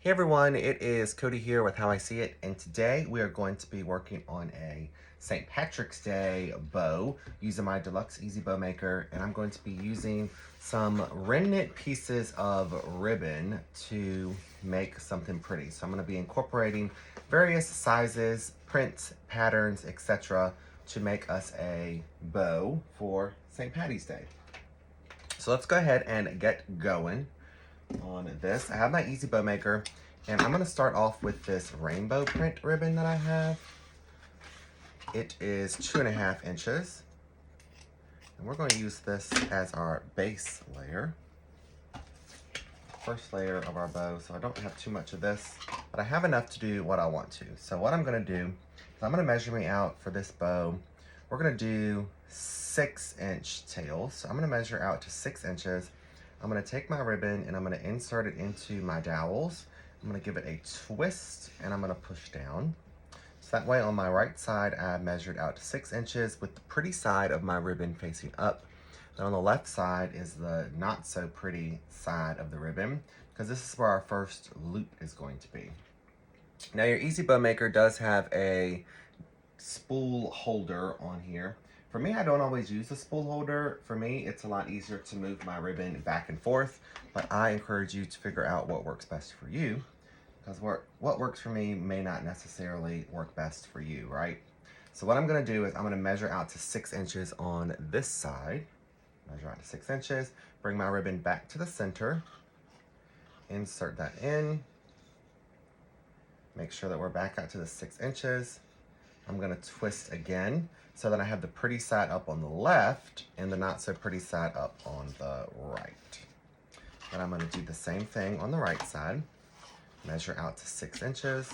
Hey everyone, it is Cody here with How I See It, and today we are going to be working on a St. Patrick's Day bow using my Deluxe Easy Bow Maker, and I'm going to be using some remnant pieces of ribbon to make something pretty. So I'm going to be incorporating various sizes, prints, patterns, etc. to make us a bow for St. Patty's Day. So let's go ahead and get going on this. I have my Easy Bow Maker, and I'm going to start off with this rainbow print ribbon that I have. It is 2.5 inches, and we're going to use this as our base layer, first layer of our bow. So I don't have too much of this, but I have enough to do what I want to. So what I'm going to do is I'm going to measure me out for this bow. We're going to do 6-inch tails. So I'm going to measure out to 6 inches. I'm going to take my ribbon and I'm going to insert it into my dowels. I'm going to give it a twist and I'm going to push down. So that way on my right side, I measured out to 6 inches with the pretty side of my ribbon facing up. Then on the left side is the not so pretty side of the ribbon, because this is where our first loop is going to be. Now your Easy Bow Maker does have a spool holder on here. For me, I don't always use the spool holder. For me, it's a lot easier to move my ribbon back and forth, but I encourage you to figure out what works best for you, because what works for me may not necessarily work best for you, right? So what I'm gonna do is I'm gonna measure out to 6 inches on this side, measure out to 6 inches, bring my ribbon back to the center, insert that in, make sure that we're back out to the 6 inches. I'm gonna twist again so that I have the pretty side up on the left and the not so pretty side up on the right. Then I'm gonna do the same thing on the right side. Measure out to 6 inches.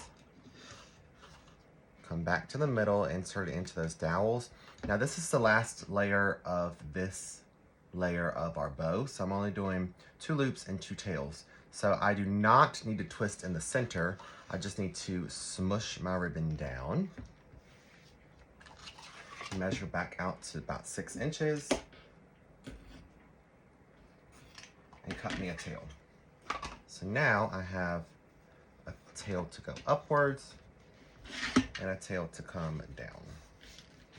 Come back to the middle, insert it into those dowels. Now this is the last layer of this layer of our bow, so I'm only doing 2 loops and 2 tails. So I do not need to twist in the center. I just need to smush my ribbon down. Measure back out to about 6 inches and cut me a tail. So now I have a tail to go upwards and a tail to come down,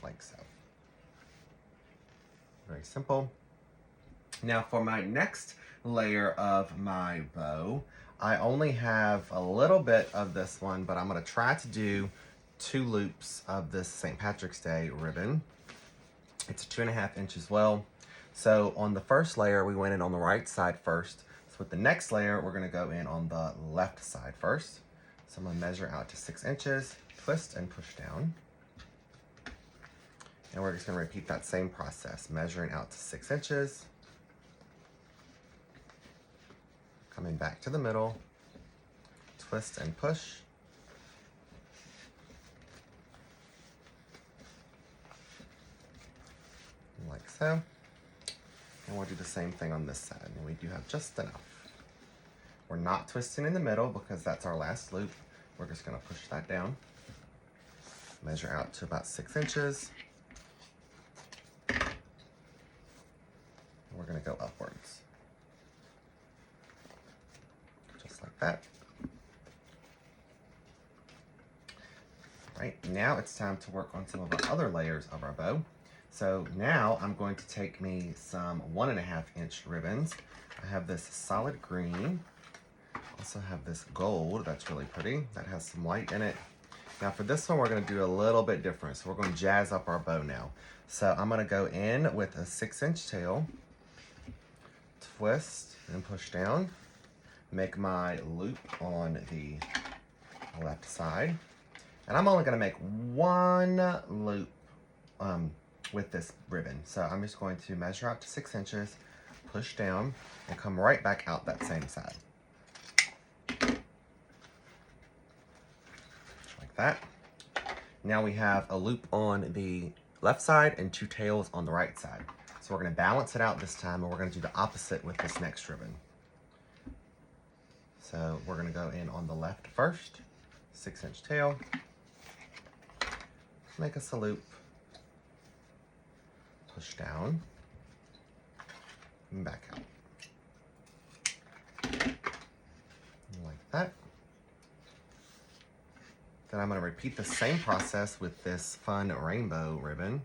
like so. Very simple. Now for my next layer of my bow, I only have a little bit of this one, but I'm gonna try to do 2 loops of this St. Patrick's Day ribbon. It's 2.5 inches as well. So on the first layer, we went in on the right side first. So with the next layer, we're gonna go in on the left side first. So I'm gonna measure out to 6 inches, twist and push down. And we're just gonna repeat that same process, measuring out to 6 inches, coming back to the middle, twist and push. Like so. And we'll do the same thing on this side, and we do have just enough. We're not twisting in the middle because that's our last loop. We're just gonna push that down. Measure out to about 6 inches. And we're gonna go upwards. Just like that. Right, now it's time to work on some of our other layers of our bow. So now I'm going to take me some 1.5 inch ribbons. I have this solid green. Also have this gold that's really pretty, that has some white in it. Now for this one, we're gonna do a little bit different. So we're gonna jazz up our bow now. So I'm gonna go in with a 6-inch tail, twist and push down, make my loop on the left side. And I'm only gonna make 1 loop with this ribbon. So I'm just going to measure out to 6 inches, push down, and come right back out that same side. Like that. Now we have a loop on the left side and 2 tails on the right side. So we're gonna balance it out this time, and we're gonna do the opposite with this next ribbon. So we're gonna go in on the left first, 6-inch tail, make us a loop, push down, and back out. Like that. Then I'm going to repeat the same process with this fun rainbow ribbon.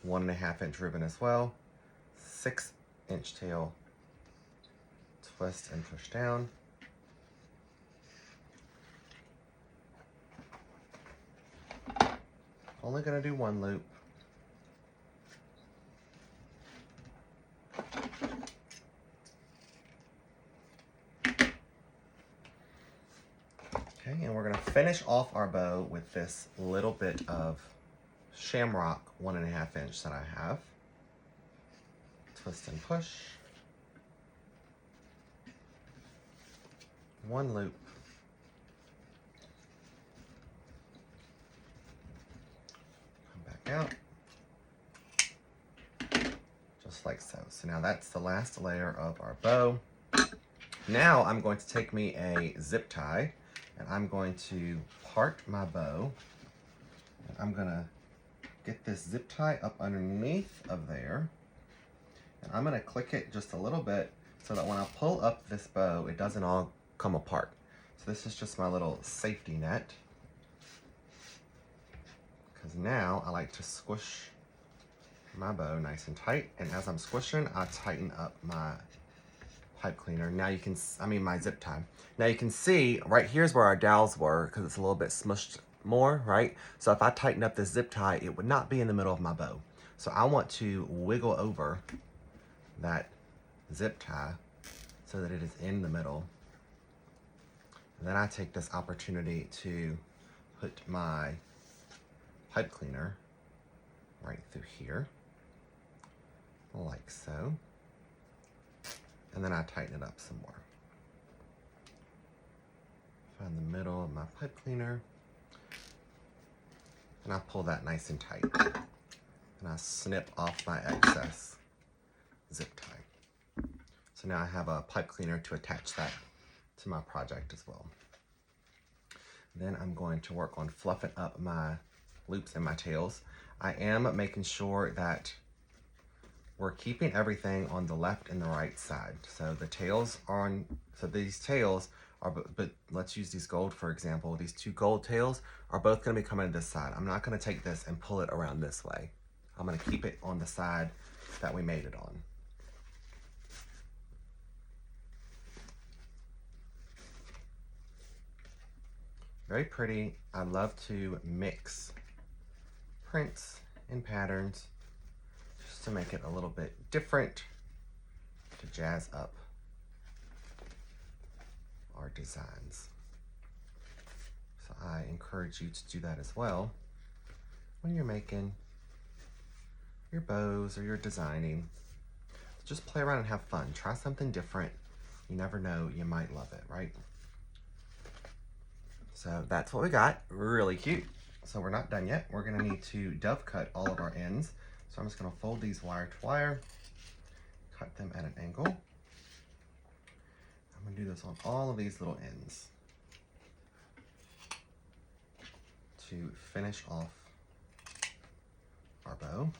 1.5 inch ribbon as well. 6-inch tail. Twist and push down. Only going to do 1 loop. Okay, and we're going to finish off our bow with this little bit of shamrock 1.5 inch that I have. Twist and push. 1 loop. Come back out. Just like so. So now that's the last layer of our bow. Now I'm going to take me a zip tie and I'm going to part my bow. And I'm gonna get this zip tie up underneath of there. And I'm gonna click it just a little bit so that when I pull up this bow, it doesn't all come apart. So this is just my little safety net. Because now I like to squish my bow nice and tight. And as I'm squishing, I tighten up my pipe cleaner. Now you can, my zip tie. Now you can see right here's where our dowels were because it's a little bit smushed more, right? So if I tighten up this zip tie, it would not be in the middle of my bow. So I want to wiggle over that zip tie so that it is in the middle. And then I take this opportunity to put my pipe cleaner right through here, like so. And then I tighten it up some more. Find the middle of my pipe cleaner. And I pull that nice and tight. And I snip off my excess zip tie. So now I have a pipe cleaner to attach that to my project as well. Then I'm going to work on fluffing up my loops and my tails. I am making sure that we're keeping everything on the left and the right side. So the tails are on, so these tails are, but let's use these gold for example. These 2 gold tails are both gonna be coming to this side. I'm not gonna take this and pull it around this way. I'm gonna keep it on the side that we made it on. Very pretty. I love to mix prints and patterns just to make it a little bit different, to jazz up our designs. So I encourage you to do that as well when you're making your bows or you're designing. Just play around and have fun. Try something different. You never know, you might love it, right? So that's what we got. Really cute. So we're not done yet. We're gonna need to dove cut all of our ends. So I'm just gonna fold these wire to wire, cut them at an angle. I'm gonna do this on all of these little ends to finish off our bow.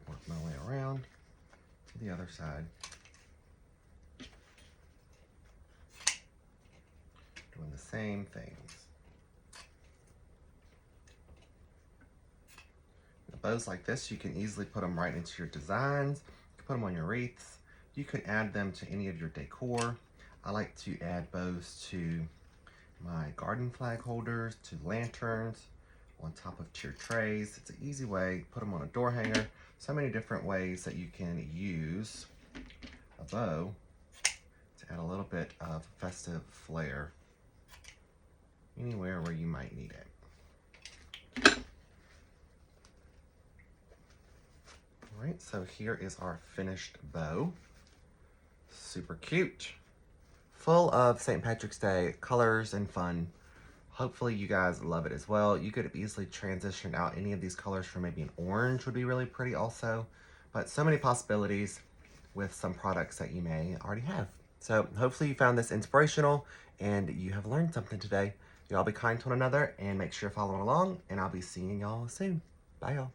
Work my way around to the other side. Doing the same things. Bows like this, you can easily put them right into your designs. You can put them on your wreaths. You can add them to any of your decor. I like to add bows to my garden flag holders, to lanterns, on top of tier trays. It's an easy way. Put them on a door hanger. So many different ways that you can use a bow to add a little bit of festive flair anywhere where you might need it. All right, so here is our finished bow. Super cute. Full of St. Patrick's Day colors and fun. Hopefully you guys love it as well. You could easily transition out any of these colors for maybe an orange would be really pretty also. But so many possibilities with some products that you may already have. So hopefully you found this inspirational and you have learned something today. Y'all be kind to one another and make sure you're following along, and I'll be seeing y'all soon. Bye y'all.